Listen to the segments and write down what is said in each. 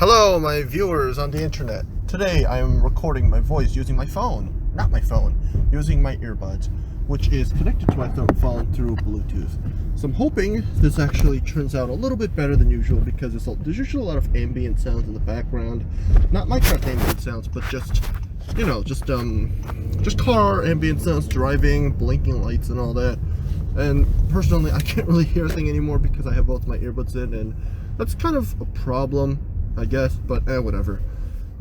Hello, my viewers on the internet. Today I am recording my voice using my phone. Not my phone, using my earbuds, which is connected to my phone through Bluetooth. So I'm hoping this actually turns out a little bit better than usual because there's usually a lot of ambient sounds in the background. Not Minecraft ambient sounds, but just car ambient sounds, driving, blinking lights and all that. And personally, I can't really hear anything anymore because I have both my earbuds in, and that's kind of a problem, I guess, but whatever.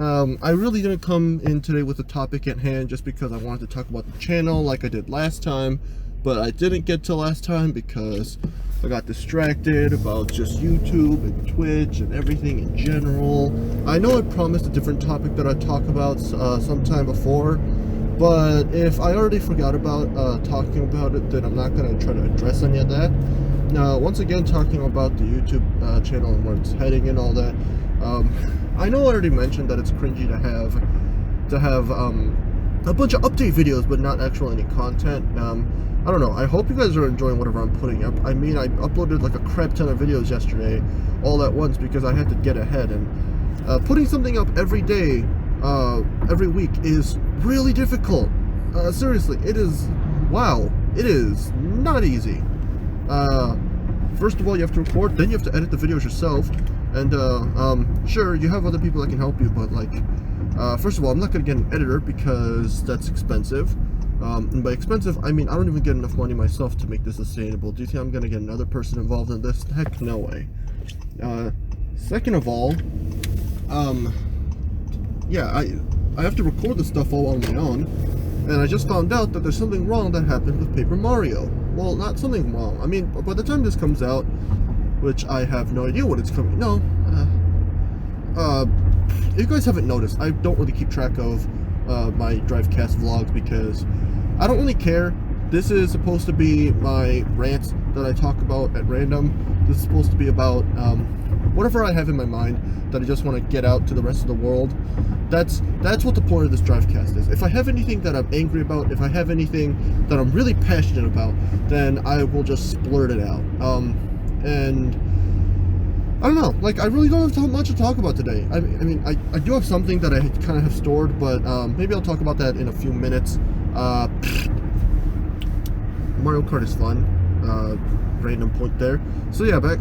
I really didn't come in today with a topic at hand just because I wanted to talk about the channel like I did last time, but I didn't get to last time because I got distracted about just YouTube and Twitch and everything in general. I know I promised a different topic that I'd talk about sometime before, but if I already forgot about talking about it, then I'm not going to try to address any of that. Now, once again, talking about the YouTube channel and where it's heading and all that, I know I already mentioned that it's cringy to have a bunch of update videos, but not actually any content. I don't know. I hope you guys are enjoying whatever I'm putting up. I mean, I uploaded like a crap ton of videos yesterday, all at once, because I had to get ahead. And putting something up every day, every week, is really difficult. Seriously, it is. Wow, it is not easy. First of all, you have to record, then you have to edit the videos yourself. And sure, you have other people that can help you, but like, first of all, I'm not going to get an editor because that's expensive. And by expensive, I mean I don't even get enough money myself to make this sustainable. Do you think I'm going to get another person involved in this? Heck, no way. Second of all, yeah, I have to record this stuff all on my own, and I just found out that there's something wrong that happened with Paper Mario. Well, not something wrong. I mean, by the time this comes out, which I have no idea what it's coming. No, you guys haven't noticed, I don't really keep track of my Drivecast vlogs because I don't really care. This is supposed to be my rants that I talk about at random. This is supposed to be about whatever I have in my mind that I just want to get out to the rest of the world. That's what the point of this Drivecast is. If I have anything that I'm angry about, if I have anything that I'm really passionate about, then I will just splurt it out. And I don't know, like, I really don't have much to talk about today. I mean, I do have something that I kind of have stored, but maybe I'll talk about that in a few minutes. Mario Kart is fun. Random point there. So yeah, back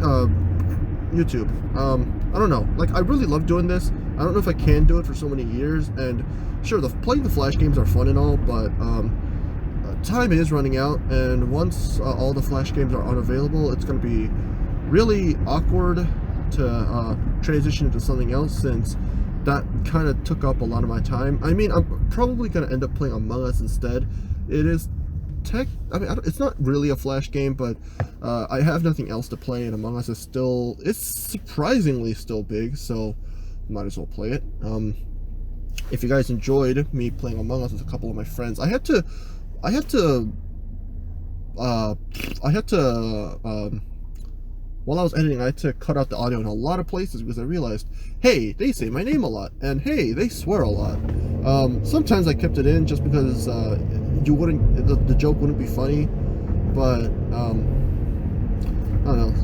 YouTube. I don't know, like, I really love doing this. I don't know if I can do it for so many years, and sure, playing the Flash games are fun and all, but time is running out, and once all the Flash games are unavailable, it's going to be really awkward to transition into something else, since that kind of took up a lot of my time. I mean, I'm probably going to end up playing Among Us instead. It is it's not really a Flash game, but I have nothing else to play, and Among Us is it's surprisingly still big, so might as well play it. If you guys enjoyed me playing Among Us with a couple of my friends, I had to while I was editing, I had to cut out the audio in a lot of places because I realized, hey, they say my name a lot, and hey, they swear a lot. Sometimes I kept it in just because the joke wouldn't be funny, but I don't know,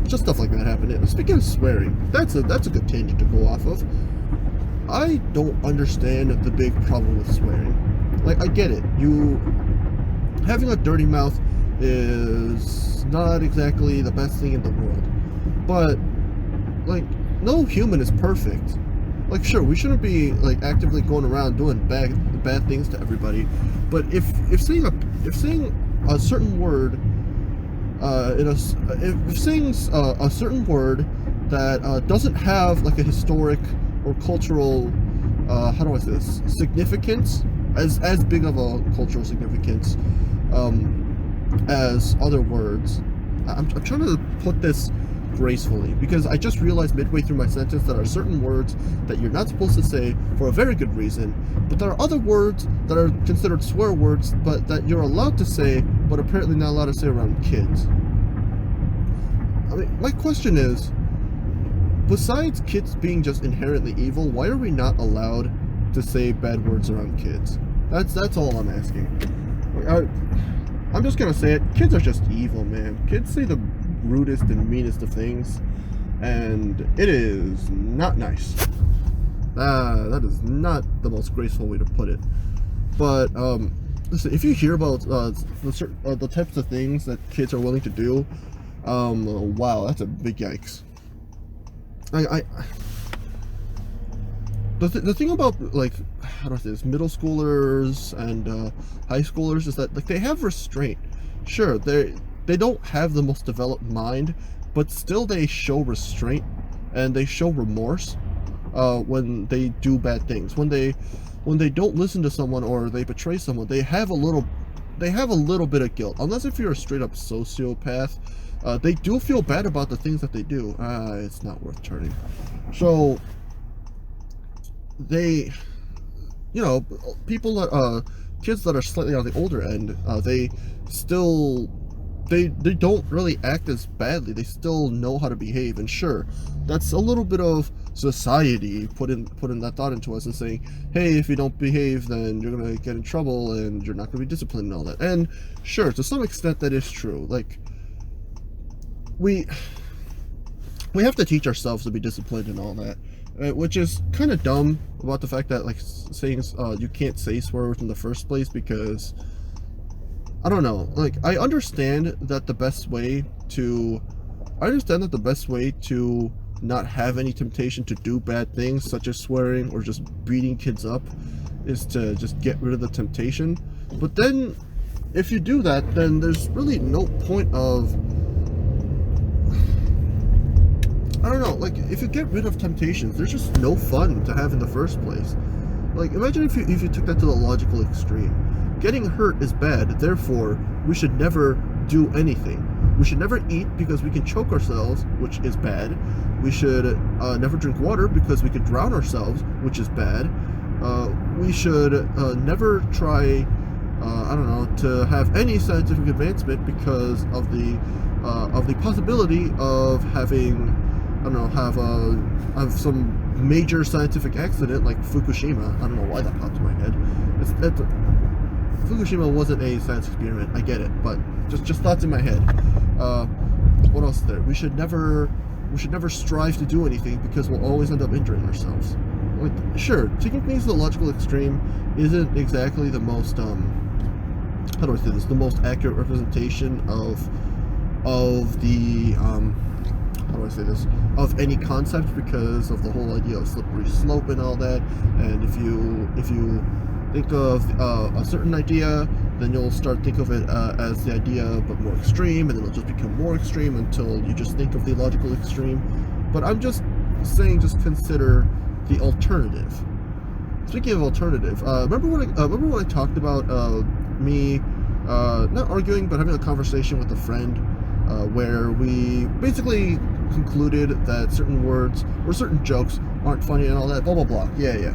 just stuff like that happened. And speaking of swearing, that's a good tangent to go off of. I don't understand the big problem with swearing. Like, I get it, having a dirty mouth is not exactly the best thing in the world, but like, no human is perfect. Like, sure, we shouldn't be like actively going around doing bad things to everybody, but if saying a certain word if saying a certain word that doesn't have like a historic or cultural how do I say this, significance, as big of a cultural significance as other words. I'm trying to put this gracefully, because I just realized midway through my sentence that there are certain words that you're not supposed to say for a very good reason, but there are other words that are considered swear words, but that you're allowed to say, but apparently not allowed to say around kids. I mean, my question is, besides kids being just inherently evil, why are we not allowed to say bad words around kids? That's all I'm asking. I'm just gonna say it. Kids are just evil, man. Kids say the rudest and meanest of things, and it is not nice. That is not the most graceful way to put it. But listen, if you hear about the types of things that kids are willing to do, wow, that's a big yikes. The thing about, like, how do I say this, middle schoolers and high schoolers is that, like, they have restraint. Sure, they don't have the most developed mind, but still they show restraint and they show remorse when they do bad things. When they don't listen to someone or they betray someone, they have a little bit of guilt. Unless if you're a straight up sociopath, they do feel bad about the things that they do. It's not worth turning. So they, you know, people that kids that are slightly on the older end, they don't really act as badly. They still know how to behave, and sure, that's a little bit of society putting that thought into us and saying, hey, if you don't behave, then you're gonna get in trouble and you're not gonna be disciplined and all that. And sure, to some extent that is true. Like, we have to teach ourselves to be disciplined and all that, which is kind of dumb about the fact that, like, saying you can't say swear words in the first place, because I don't know, like, I understand that the best way to not have any temptation to do bad things, such as swearing or just beating kids up, is to just get rid of the temptation. But then if you do that, then there's really no point of, I don't know, like, if you get rid of temptations, there's just no fun to have in the first place. Like, imagine if you took that to the logical extreme. Getting hurt is bad, therefore we should never do anything. We should never eat because we can choke ourselves, which is bad. We should never drink water because we could drown ourselves, which is bad. We should never try, I don't know, to have any scientific advancement because of the possibility of having, I don't know, have some major scientific accident like Fukushima. I don't know why that popped in my head. Fukushima wasn't a science experiment, I get it, but just thoughts in my head. What else is there? We should never strive to do anything because we'll always end up injuring ourselves. Like, sure, taking things to the logical extreme isn't exactly the most how do I say this? The most accurate representation of the how do I say this? Of any concept, because of the whole idea of slippery slope and all that. And if you think of a certain idea, then you'll start think of it as the idea but more extreme, and then it'll just become more extreme until you just think of the logical extreme. But I'm just saying, just consider the alternative. Speaking of alternative, remember when I talked about me not arguing but having a conversation with a friend where we basically concluded that certain words or certain jokes aren't funny and all that, blah blah blah. Yeah.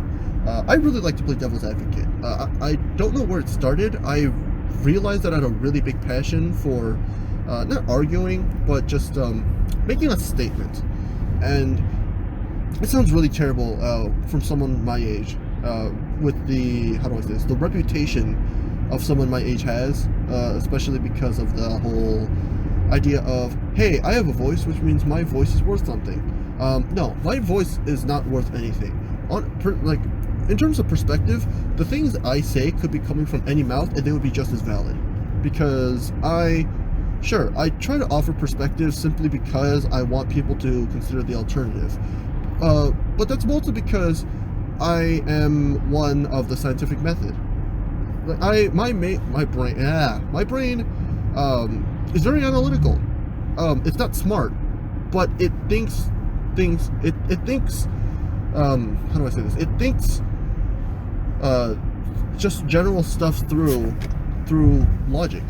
I really like to play devil's advocate. I don't know where it started. I realized that I had a really big passion for not arguing, but just making a statement. And it sounds really terrible from someone my age, with the, how do I say this, the reputation of someone my age has, especially because of the whole idea of, hey, I have a voice, which means my voice is worth something. No, my voice is not worth anything. In terms of perspective, the things I say could be coming from any mouth and they would be just as valid. Because I try to offer perspective simply because I want people to consider the alternative. But that's mostly because I am one of the scientific method. My brain is very analytical. It's not smart, but it thinks things. It thinks. How do I say this? It thinks just general stuff through logic.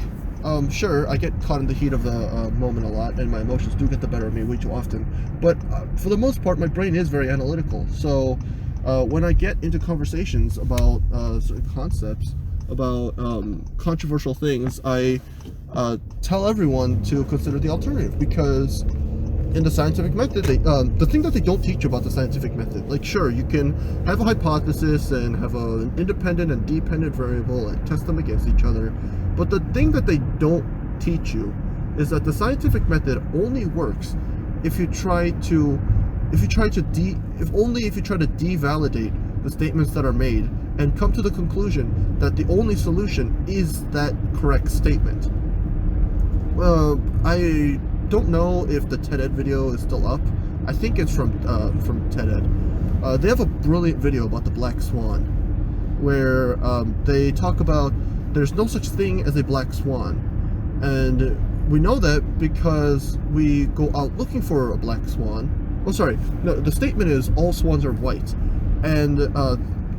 Sure, I get caught in the heat of the moment a lot, and my emotions do get the better of me way too often. But for the most part, my brain is very analytical. So when I get into conversations about certain concepts, about controversial things, I tell everyone to consider the alternative, because in the scientific method, the thing that they don't teach you about the scientific method, like, sure, you can have a hypothesis and have an independent and dependent variable and test them against each other, but the thing that they don't teach you is that the scientific method only works if you try to if you try to devalidate the statements that are made and come to the conclusion that the only solution is that correct statement. I don't know if the TED Ed video is still up. I think it's from TED Ed. They have a brilliant video about the Black Swan, where they talk about there's no such thing as a black swan, and we know that because we go out looking for a black swan. Oh, sorry, no, the statement is all swans are white, and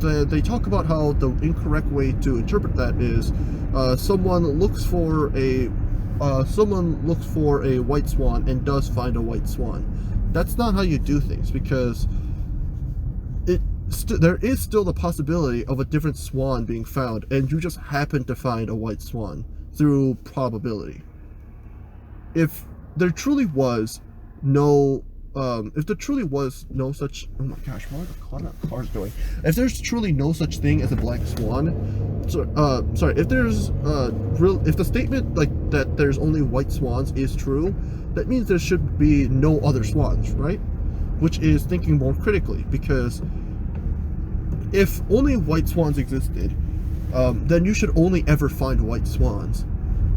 they talk about how the incorrect way to interpret that is someone looks for a white swan and does find a white swan. That's not how you do things, because there is still the possibility of a different swan being found, and you just happen to find a white swan through probability. If there truly was no such, oh my gosh, what are the cars doing? If there's truly no such thing as a black swan, if the statement like that there's only white swans is true, that means there should be no other swans, right? Which is thinking more critically, because if only white swans existed, then you should only ever find white swans.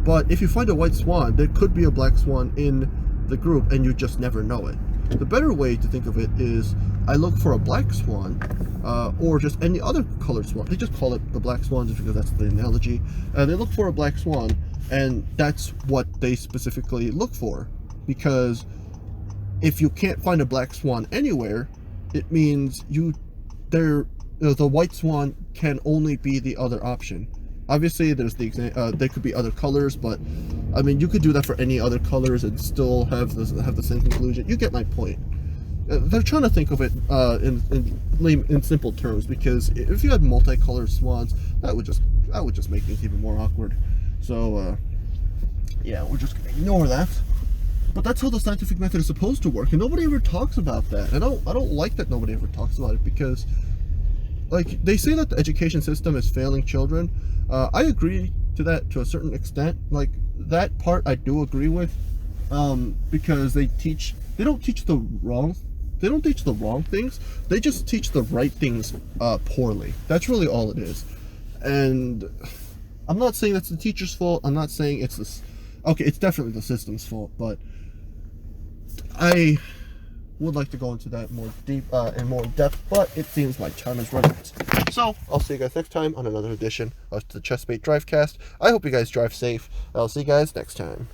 But if you find a white swan, there could be a black swan in the group and you just never know it. The better way to think of it is, I look for a black swan, or just any other colored swan. They just call it the black swan just because that's the analogy. They look for a black swan, and that's what they specifically look for. Because if you can't find a black swan anywhere, it means the white swan can only be the other option. Obviously, there could be other colors, but I mean, you could do that for any other colors and still have the same conclusion. You get my point. They're trying to think of it in simple terms, because if you had multicolored swans, that would just make things even more awkward. So yeah, we're just gonna ignore that. But that's how the scientific method is supposed to work, and nobody ever talks about that. I don't like that nobody ever talks about it, because like they say that the education system is failing children. I agree to that to a certain extent. Like that part I do agree with, because they don't teach the wrong things. They just teach the right things poorly. That's really all it is. And I'm not saying that's the teacher's fault. I'm not saying it's this. Okay, it's definitely the system's fault, but I would like to go into that more deep and more in depth, but it seems my time is running out. So I'll see you guys next time on another edition of the Chessbait Drivecast. I hope you guys drive safe. I'll see you guys next time.